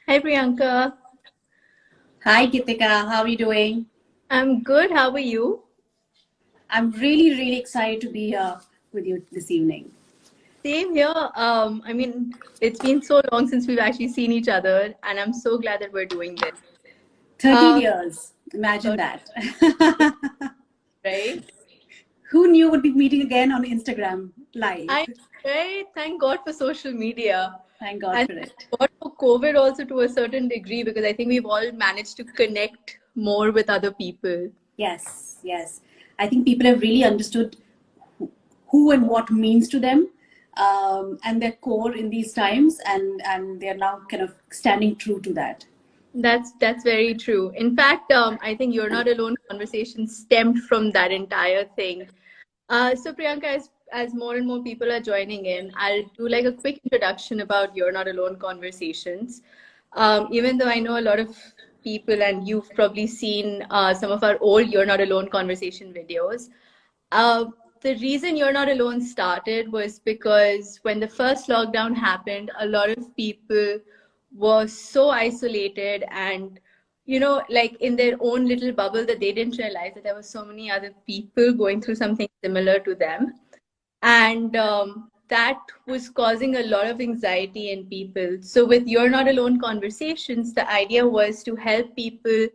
Hi Priyanka. Hi, Gitika. How are you doing? I'm good. How are you? I'm really excited to be here with you this evening. Same here. It's been so long since we've actually seen each other, and I'm so glad that we're doing this. 13 Uh, years. Imagine so- that. right? Who knew would be meeting again on Instagram live? I right. Thank God for social media, Thank God and for it. God for COVID also to a certain degree because I think we've all managed to connect more with other people. Yes. I think people have really understood who and what means to them, and their core in these times, and they're now kind of standing true to that. That's very true. In fact, I think you're not alone. Conversation stemmed from that entire thing. So Priyanka, as more and more people are joining in, I'll do like a quick introduction about You're Not Alone conversations. Even though I know a lot of people and you've probably seen some of our old You're Not Alone conversation videos. Uh, the reason You're Not Alone started was because when the first lockdown happened, a lot of people were so isolated and like in their own little bubble that they didn't realize that there were so many other people going through something similar to them. And that was causing a lot of anxiety in people. So, with You're Not Alone conversations, the idea was to help people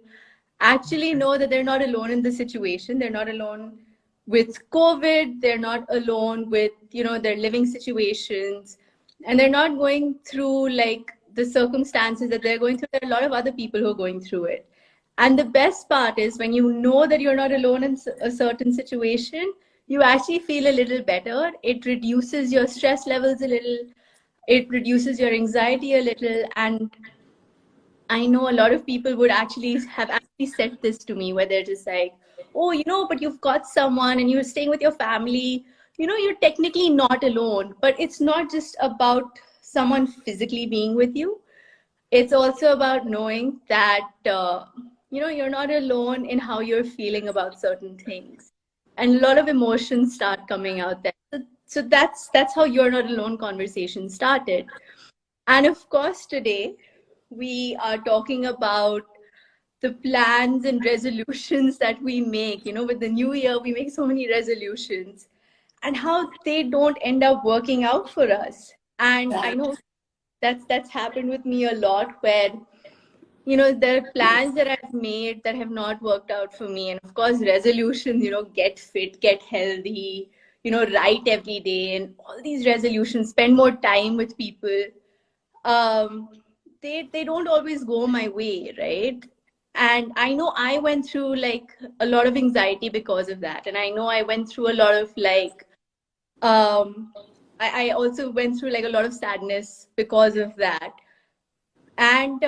actually know that they're not alone in the situation. They're not alone with COVID. They're not alone with, their living situations. And they're not going through like the circumstances that they're going through. There are a lot of other people who are going through it. And the best part is when you know that you're not alone in a certain situation, you actually feel a little better. It reduces your stress levels a little, it reduces your anxiety a little. And I know a lot of people would actually have actually said this to me, where they're just like, oh, but you've got someone and you're staying with your family. You're technically not alone, but it's not just about someone physically being with you. It's also about knowing that you're not alone in how you're feeling about certain things, and a lot of emotions start coming out there. So that's how You're Not Alone conversation started. And of course today we are talking about the plans and resolutions that we make. With the new year we make so many resolutions and how they don't end up working out for us. And I know that's happened with me a lot, where there are plans that I've made that have not worked out for me. And of course resolutions, get fit, get healthy, write every day, and all these resolutions, spend more time with people. um they don't always go my way, right? And I know I went through like a lot of anxiety because of that, and I know I went through a lot of like um I also went through like a lot of sadness because of that. And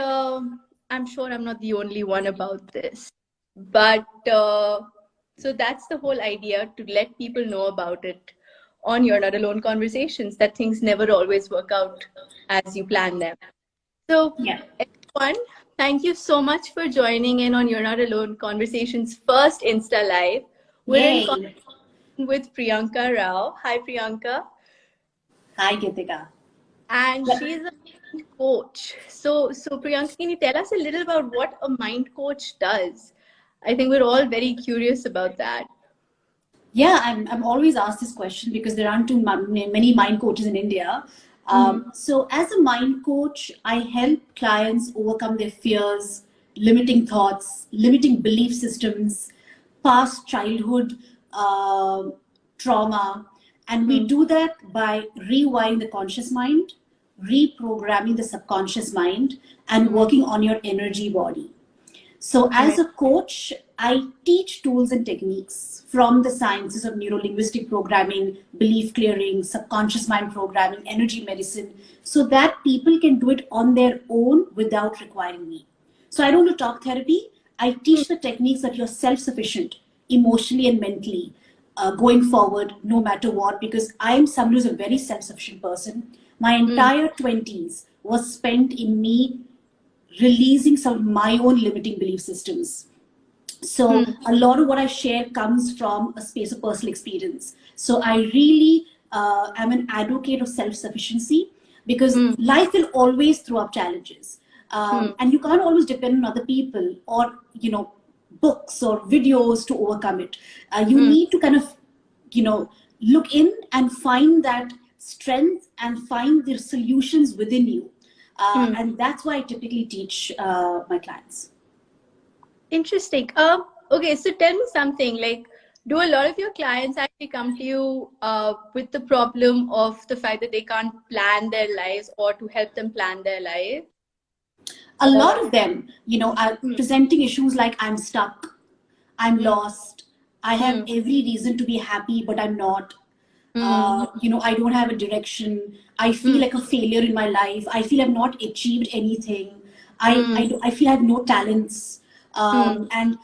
I'm sure I'm not the only one about this. But so that's the whole idea, to let people know about it on You're Not Alone conversations, that things never always work out as you plan them. So, Yeah. everyone, thank you so much for joining in on You're Not Alone Conversations first Insta Live. We're in conversation Yay. with Priyanka Rao. Hi, Priyanka. Hi, Gitika. And she's a mind coach. So Priyanka, can you tell us a little about what a mind coach does? I think we're all very curious about that. Yeah, I'm always asked this question because there aren't many mind coaches in India. Mm, So, as a mind coach, I help clients overcome their fears, limiting thoughts, limiting belief systems, past childhood uh, trauma. And we mm, do that by rewiring the conscious mind, reprogramming the subconscious mind, and mm, working on your energy body. So, as right. a coach, I teach tools and techniques from the sciences of neuro linguistic programming, belief clearing, subconscious mind programming, energy medicine, so that people can do it on their own without requiring me. So, I don't do talk therapy. I Mm, teach the techniques that you're self sufficient emotionally and mentally, going forward, no matter what, because I'm someone who's a very self sufficient person. My mm, entire 20s was spent in me releasing some of my own limiting belief systems. So mm, a lot of what I share comes from a space of personal experience. So I really am an advocate of self-sufficiency because mm, life will always throw up challenges. And you can't always depend on other people or, books or videos to overcome it. You need to kind of, look in and find that strength and find the solutions within you. And that's why I typically teach my clients. Interesting. Okay, so tell me something like, do a lot of your clients actually come to you with the problem of the fact that they can't plan their lives or to help them plan their life? A lot of them, are Hmm. presenting issues like I'm stuck, I'm lost, I have every reason to be happy, but I'm not. I don't have a direction. I feel like a failure in my life. I feel I've not achieved anything. I feel I have no talents. And,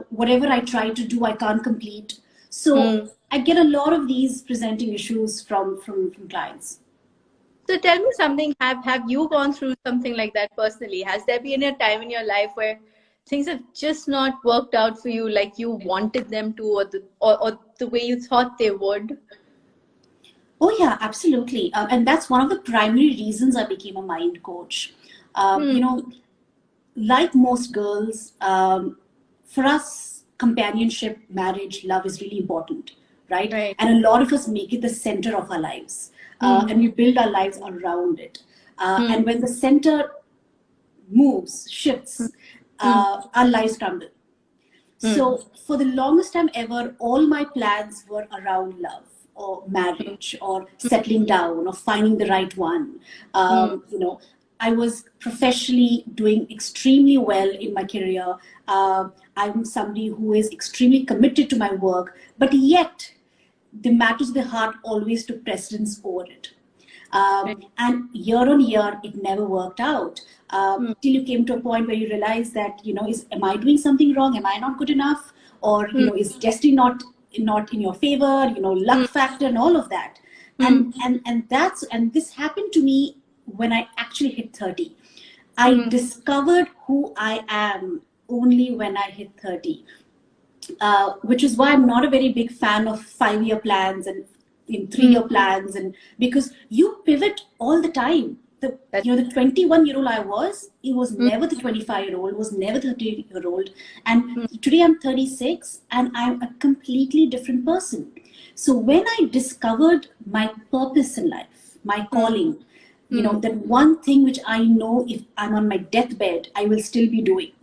whatever I try to do, I can't complete. So I get a lot of these presenting issues from clients. So tell me something, have you gone through something like that personally? Has there been a time in your life where things have just not worked out for you like you wanted them to, or the way you thought they would? Oh, yeah, absolutely. And that's one of the primary reasons I became a mind coach. Like most girls, for us, companionship, marriage, love is really important, right? Right. And a lot of us make it the center of our lives, and we build our lives around it. And when the center moves, shifts, our lives crumble. So for the longest time ever, all my plans were around love or marriage or settling down or finding the right one. I was professionally doing extremely well in my career. I'm somebody who is extremely committed to my work, but yet the matters of the heart always took precedence over it. And year on year, it never worked out till you came to a point where you realize that, am I doing something wrong? Am I not good enough? Or, is destiny not in your favor? Luck factor and all of that. And this happened to me when I actually hit 30. I discovered who I am only when I hit 30. Which is why I'm not a very big fan of 5-year plans and in 3-year plans, and because you pivot all the time. The 21-year-old I was, it was never the 25-year-old, was never the 30-year-old, and today I'm 36, and I'm a completely different person. So when I discovered my purpose in life, my calling, that one thing which I know if I'm on my deathbed, I will still be doing.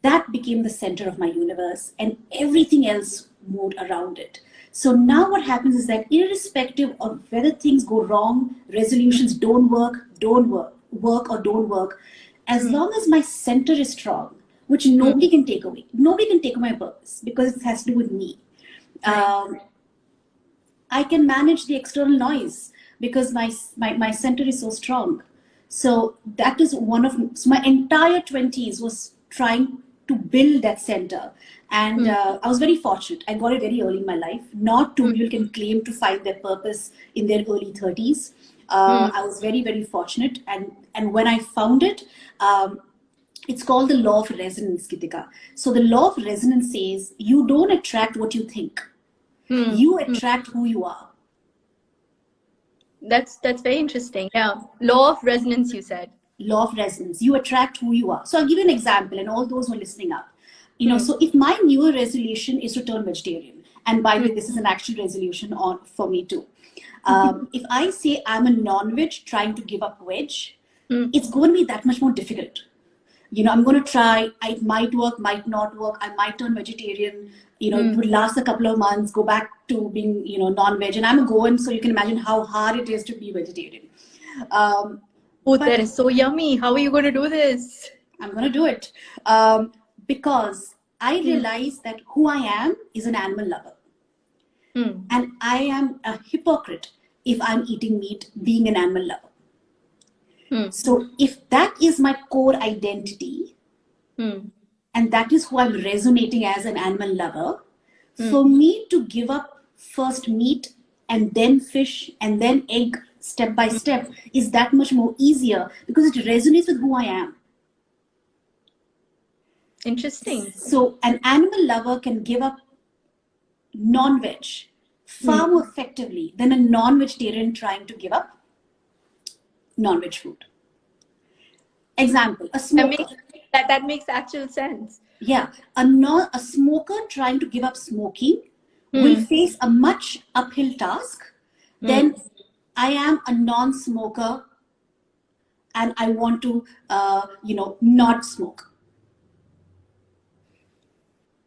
That became the center of my universe, and everything else moved around it. So now what happens is that irrespective of whether things go wrong, resolutions don't work or don't work, as long as my center is strong, which nobody can take away. Nobody can take away my purpose because it has to do with me. I can manage the external noise because my center is so strong. So that is so my entire 20s was trying to build that center. And I was very fortunate. I got it very early in my life. Not too many people can claim to find their purpose in their early 30s. I was very, very fortunate. And when I found it, it's called the law of resonance, Gitika. So the law of resonance says you don't attract what you think. You attract who you are. That's very interesting. Yeah. Law of resonance, you said. Law of resonance. You attract who you are. So I'll give you an example, and all those who are listening up. So if my newer resolution is to turn vegetarian, and by the way, this is an actual resolution for me too. If I say I'm a non-veg trying to give up veg, it's going to be that much more difficult. I'm going to try. It might work, might not work. I might turn vegetarian. It would last a couple of months, go back to being, non-veg. And I'm a Goan, so you can imagine how hard it is to be vegetarian. That is so yummy. How are you going to do this? I'm going to do it. Because I realize that who I am is an animal lover. And I am a hypocrite if I'm eating meat, being an animal lover. So if that is my core identity, and that is who I'm resonating as an animal lover, for me to give up first meat and then fish and then egg step by step is that much more easier because it resonates with who I am. Interesting. So an animal lover can give up non-veg far more effectively than a non-vegetarian trying to give up non-veg food. Example, a That smoker. makes that makes actual sense. Yeah, a smoker trying to give up smoking will Hmm. face a much uphill task Hmm. than I am a non-smoker and I want to, not smoke.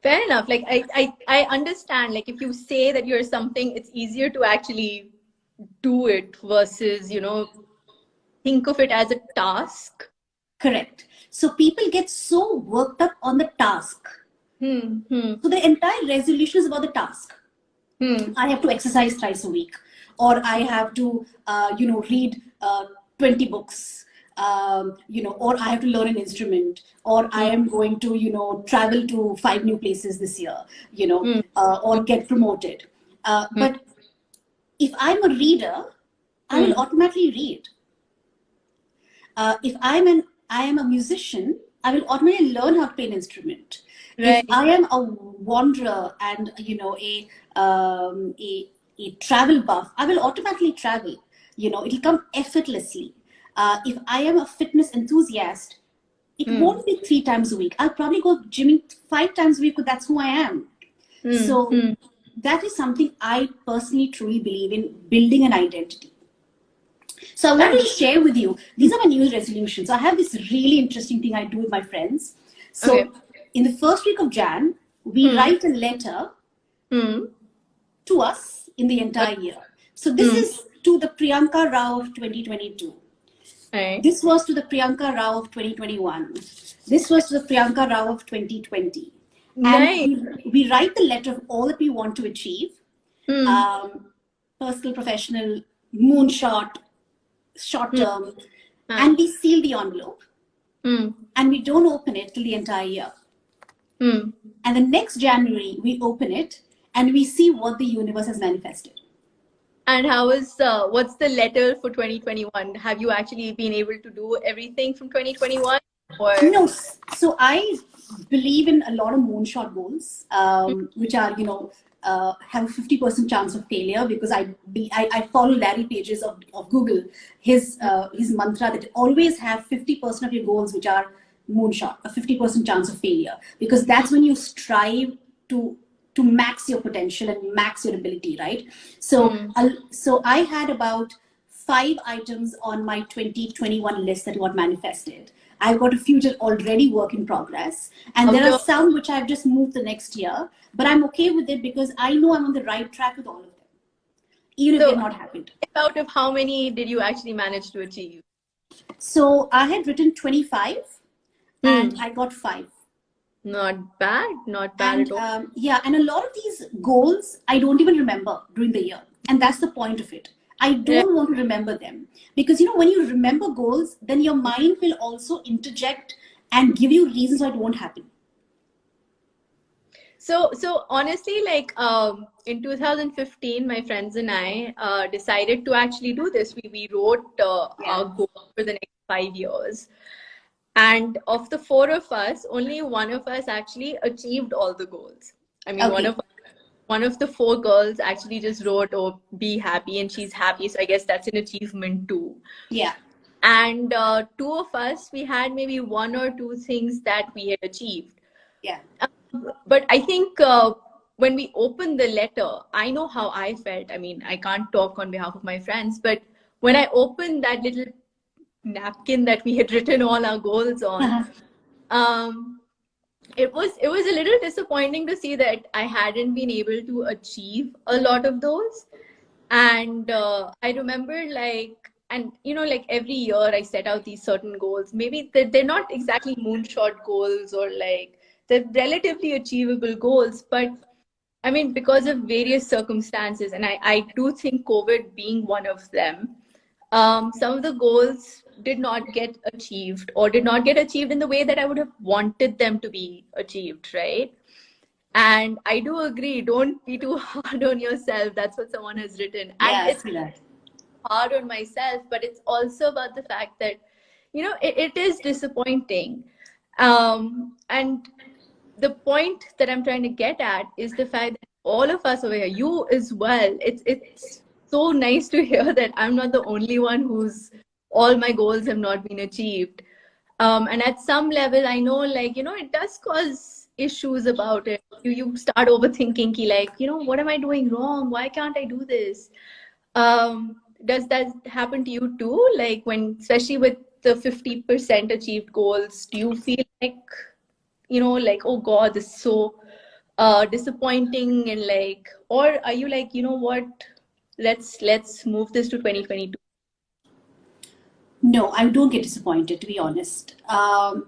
Fair enough. Like I understand. Like if you say that you're something, it's easier to actually do it versus, think of it as a task. Correct. So people get so worked up on the task. Hmm. Hmm. So the entire resolution is about the task. Hmm. I have to exercise thrice a week, or I have to, read 20 books, or I have to learn an instrument, or I Hmm. am going to, travel to 5 new places this year, Hmm. or get promoted. Hmm. But if I'm a reader, I will Hmm. automatically read. If I am a musician, I will automatically learn how to play an instrument. If Right. I am a wanderer and a travel buff, I will automatically travel. It'll come effortlessly. If I am a fitness enthusiast, it Hmm. won't be 3 times a week. I'll probably go gymming 5 times a week because that's who I am. Hmm. So Hmm. that is something I personally truly believe in, building an identity. So I wanted to Nice. share with you, these are my New Year's resolutions. I have this really interesting thing I do with my friends. Okay. So in the first week of Jan, we Hmm. write a letter Hmm. to us in the Okay. entire year. So this Hmm. is to the Priyanka Row of 2022. Right. This was to the Priyanka Row of 2021. This was to the Priyanka Row of 2020. And Nice. we write the letter of all that we want to achieve, Hmm. um, personal, professional, moonshot, short Hmm. term, Huh. and we seal the envelope Hmm. and we don't open it till the entire year. Hmm. And the next January, we open it and we see what the universe has manifested. And what's the letter for 2021? Have you actually been able to do everything from 2021 or? No, so I believe in a lot of moonshot goals, which are, have a 50% chance of failure because I follow Larry Page's of Google, his mantra that always have 50% of your goals which are moonshot, a 50% chance of failure, because that's when you strive to to max your potential and max your ability, right? So, Hmm. so I had about 5 items on my 2021 list that got manifested. I've got a few just already work in progress, and Out there are of some which I've just moved the next year. But I'm okay with it because I know I'm on the right track with all of them, even if they've so not happened. out of how many did you actually manage to achieve? So I had written 25, and Hmm. I got 5. Not bad. Not bad And at all. yeah, and a lot of these goals I don't even remember during the year, and that's the point of it. I Yeah. don't want to remember them because when you remember goals, then your mind will also interject and give you reasons why it won't happen. So honestly, like in 2015, my friends and I decided to actually do this. We wrote Yeah. our goal for the next 5 years. And of the four of us, only one of us actually achieved all the goals. I mean, Okay. one of the four girls actually just wrote, "Oh, be happy," and she's happy. So I guess that's an achievement too. Yeah. And two of us, we had maybe one or two things that we had achieved. Yeah. But I think when we opened the letter, I know how I felt. I mean, I can't talk on behalf of my friends, but when I opened that little napkin that we had written all our goals on, um, it was a little disappointing to see that I hadn't been able to achieve a lot of those. And I remember and like every year I set out these certain goals. Maybe they're not exactly moonshot goals or like they're relatively achievable goals, but I mean, because of various circumstances, and I do think COVID being one of them, some of the goals did not get achieved or did not get achieved in the way that I would have wanted them to be achieved, right? And I do agree, don't be too hard on yourself. That's what someone has written. And Yeah, I it's see that. hard on myself, but it's also about the fact that, it is disappointing. And the point that I'm trying to get at is the fact that all of us over here, you as well, it's so nice to hear that I'm not the only one whose all my goals have not been achieved. And at some level, I know, like, it does cause issues about it. You start overthinking, ki, like, what am I doing wrong? Why can't I do this? Does that happen to you too? Like, when, especially with the 50% achieved goals, do you feel like, like, oh God, this is so disappointing, and like, or are you like, what? Let's move this to 2022. No, I don't get disappointed, to be honest. The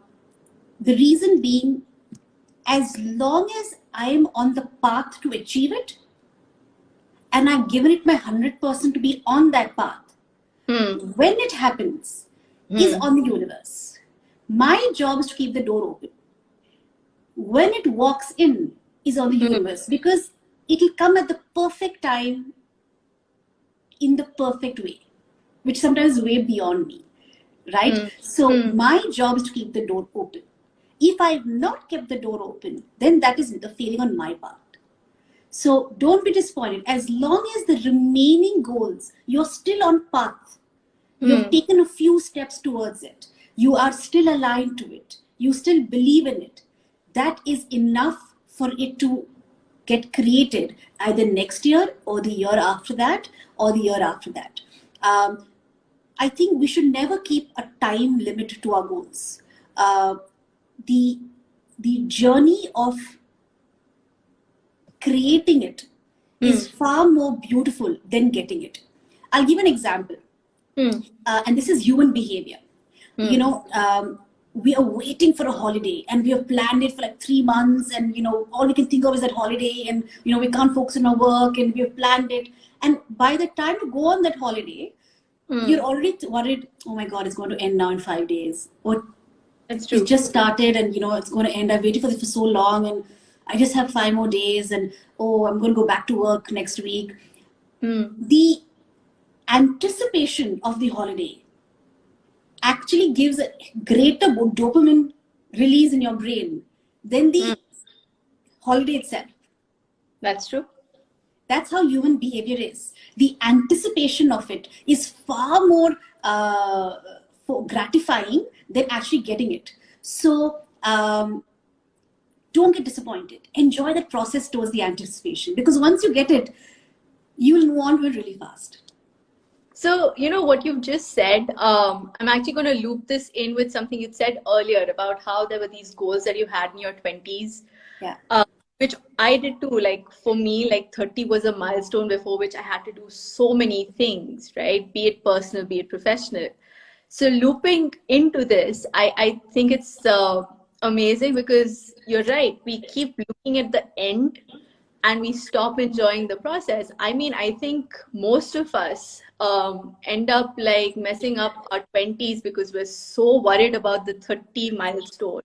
reason being, as long as I am on the path to achieve it and I've given it my 100% to be on that path, Hmm. when it happens is Hmm. on the universe. My job is to keep the door open. When it walks in is on the Hmm. universe, because it'll come at the perfect time in the perfect way, which sometimes is way beyond me, right? Hmm. So Hmm. my job is to keep the door open. If I've not kept the door open, then that is the failing on my part. So don't be disappointed. As long as the remaining goals, you're still on path. You've Hmm. taken a few steps towards it. You are still aligned to it. You still believe in it. That is enough for it to get created either next year or the year after that or the year after that. Um, I think we should never keep a time limit to our goals. Uh, the the journey of creating it Hmm. is far more beautiful than getting it. I'll give an example, Hmm. and this is human behavior. You Hmm. know, we are waiting for a holiday, and we have planned it for like 3 months, and all we can think of is that holiday, and we can't focus on our work, and we have planned it, and by the time you go on that holiday, you're Hmm. already worried. Oh my God, it's going to end now in 5 days. Or That's it's true. just started, and it's going to end. I've waited for this for so long, and I just have 5 more days, and oh, I'm going to go back to work next week. Hmm. The anticipation of the holiday actually gives a greater dopamine release in your brain than Hmm. the holiday itself. That's true. That's how human behavior is. The anticipation of it is far more gratifying than actually getting it. So don't get disappointed. Enjoy that process towards the anticipation, because once you get it, you will move on to it really fast. So, what you've just said, I'm actually going to loop this in with something you said earlier about how there were these goals that you had in your 20s, Yeah. uh, which I did too. Like, for me, like 30 was a milestone before which I had to do so many things, right? Be it personal, be it professional. So, looping into this, I think it's amazing because you're right. We keep looking at the end and we stop enjoying the process. I mean, I think most of us end up like messing up our 20s because we're so worried about the 30 milestone.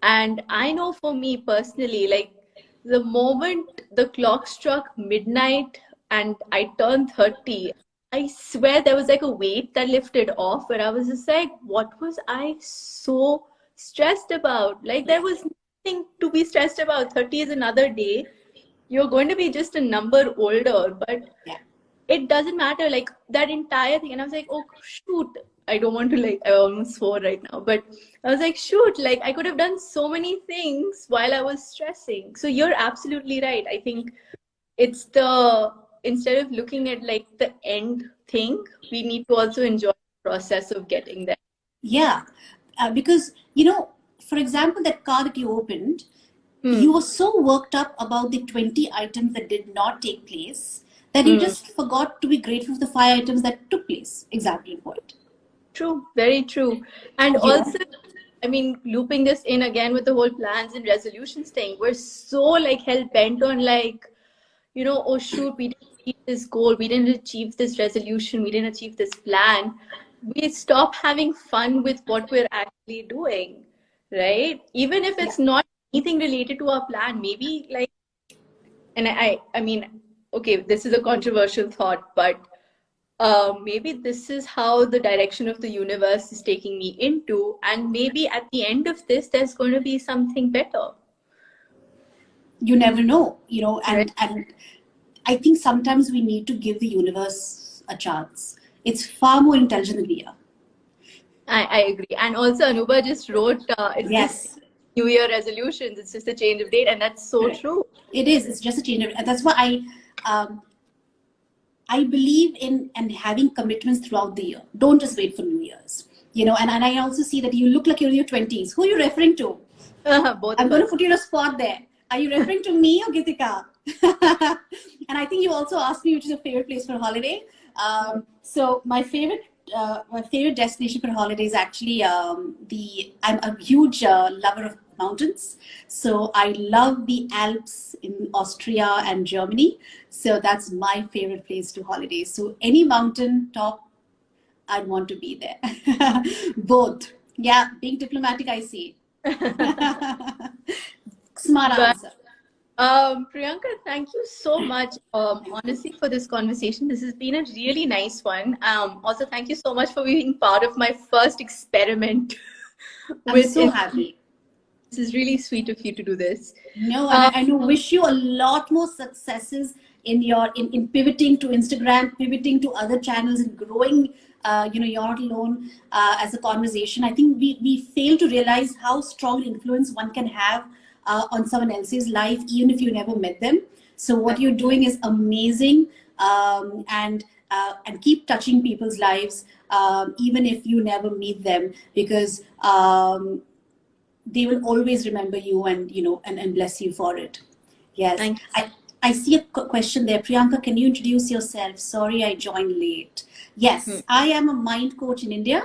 And I know for me personally, like the moment the clock struck midnight and I turned 30, I swear there was like a weight that lifted off where I was just like, what was I so stressed about? Like there Yeah. was nothing to be stressed about. 30 is another day. You're going to be just a number older, but Yeah. it doesn't matter, like that entire thing. And I was like, oh shoot, I don't want to, like, I almost swore right now, but I was like, shoot, like I could have done so many things while I was stressing. So you're absolutely right. I think it's the, instead of looking at like the end thing, we need to also enjoy the process of getting there. Yeah. Because, for example, that car that you opened, you Hmm. were so worked up about the 20 items that did not take place that you Hmm. just forgot to be grateful for the 5 items that took place. Exactly the point. True, very true. And Yeah. also, I mean, looping this in again with the whole plans and resolutions thing, we're so like hell bent on like, oh shoot, we didn't achieve this goal, we didn't achieve this resolution, we didn't achieve this plan. We stop having fun with what we're actually doing, right? Even if Yeah. it's not anything related to our plan, maybe like, and I mean, okay, this is a controversial thought, but maybe this is how the direction of the universe is taking me into, and maybe at the end of this, there's going to be something better, You never know, right? and I think sometimes we need to give the universe a chance. It's far more intelligent than we are. I agree. And also, Anuba just wrote, it's just Yes. New Year resolutions. It's just a change of date. And that's so Correct. true. It is. It's just a change of, and that's why I believe in and having commitments throughout the year. Don't just wait for New Year's. You know, and I also see that you look like you're in your 20s. Who are you referring to? Both I'm of going to us. put you in a spot there. Are you referring to me or Gitika? And I think you also asked me which is your favorite place for a holiday. So my favorite destination for a holiday is actually I'm a huge lover of mountains. So I love the Alps in Austria and Germany. So that's my favorite place to holiday. So any mountain top, I'd want to be there. Both. Yeah, being diplomatic, I see. Smart But answer. Priyanka, thank you so much, honestly, for this conversation. This has been a really nice one. Also, thank you so much for being part of my first experiment I'm with. so happy. This is really sweet of you to do this. No, and Um, I do wish you a lot more successes in in pivoting to Instagram, pivoting to other channels, and growing. You're not alone as a conversation. I think we fail to realize how strong influence one can have on someone else's life, even if you never met them. So what you're doing is amazing, and keep touching people's lives, even if you never meet them, because they will always remember you, and and bless you for it. Yes. thank I see a question there. Priyanka, can you introduce yourself? Sorry, I joined late. you. Yes, I am a mind coach in India.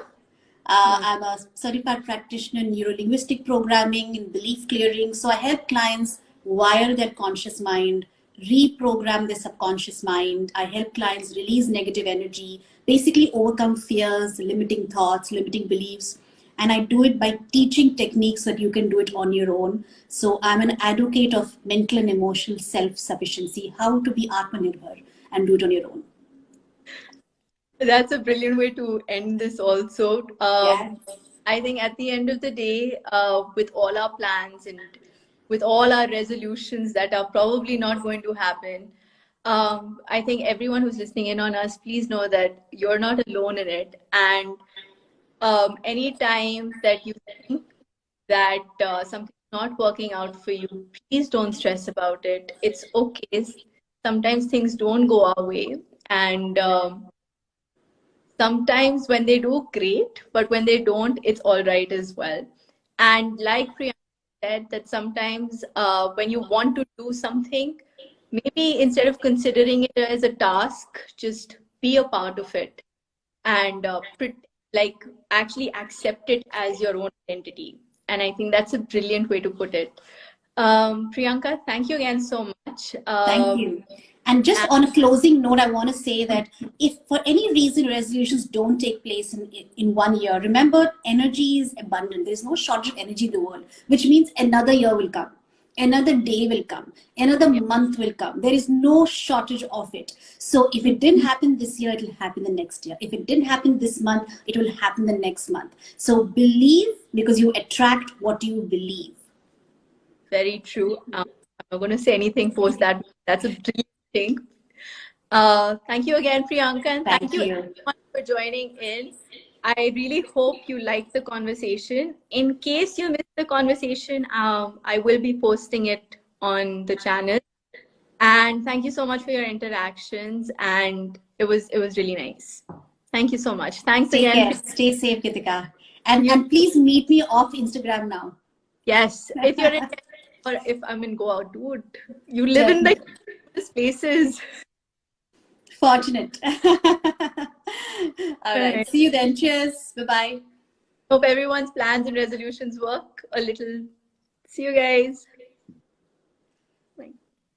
Hmm. I'm a certified practitioner in neuro-linguistic programming and belief clearing. So I help clients wire their conscious mind, reprogram their subconscious mind. I help clients release negative energy, basically overcome fears, limiting thoughts, limiting beliefs. And I do it by teaching techniques that you can do it on your own. So I'm an advocate of mental and emotional self-sufficiency, how to be Atmanirbhar and do it on your own. That's a brilliant way to end this also. Yeah. I think at the end of the day, with all our plans and with all our resolutions that are probably not going to happen, I think everyone who's listening in on us, please know that you're not alone in it. And anytime that you think that something's not working out for you, please don't stress about it. It's okay. Sometimes things don't go our way. And sometimes when they do, great, but when they don't, it's all right as well. And like Priyanka said, that sometimes when you want to do something, maybe instead of considering it as a task, just be a part of it and like actually accept it as your own identity. And I think that's a brilliant way to put it. Priyanka, thank you again so much. Thank you. And just on a closing note, I want to say that if for any reason resolutions don't take place in 1 year, remember energy is abundant. There's no shortage of energy in the world, which means another year will come, another day will come, another Yeah, month will come. There is no shortage of it. So if it didn't happen this year, it will happen the next year. If it didn't happen this month, it will happen the next month. So believe, because you attract what you believe. very true. I'm not going to say anything post that. That's a brilliant thing. Thank you again, Priyanka, and thank Thank you you. everyone for joining in. I really hope you liked the conversation. In case you missed the conversation, I will be posting it on the channel. And thank you so much for your interactions. And it was really nice. Thank you so much. Thanks Take again. care. Stay safe, Gitika. And You, and please meet me off Instagram now. yes, if you're in or if I'm in Goa, dude, you live in the Definitely. places. Fortunate. All right. Right. See you then. Cheers. Bye bye. Hope everyone's plans and resolutions work a little. See you guys.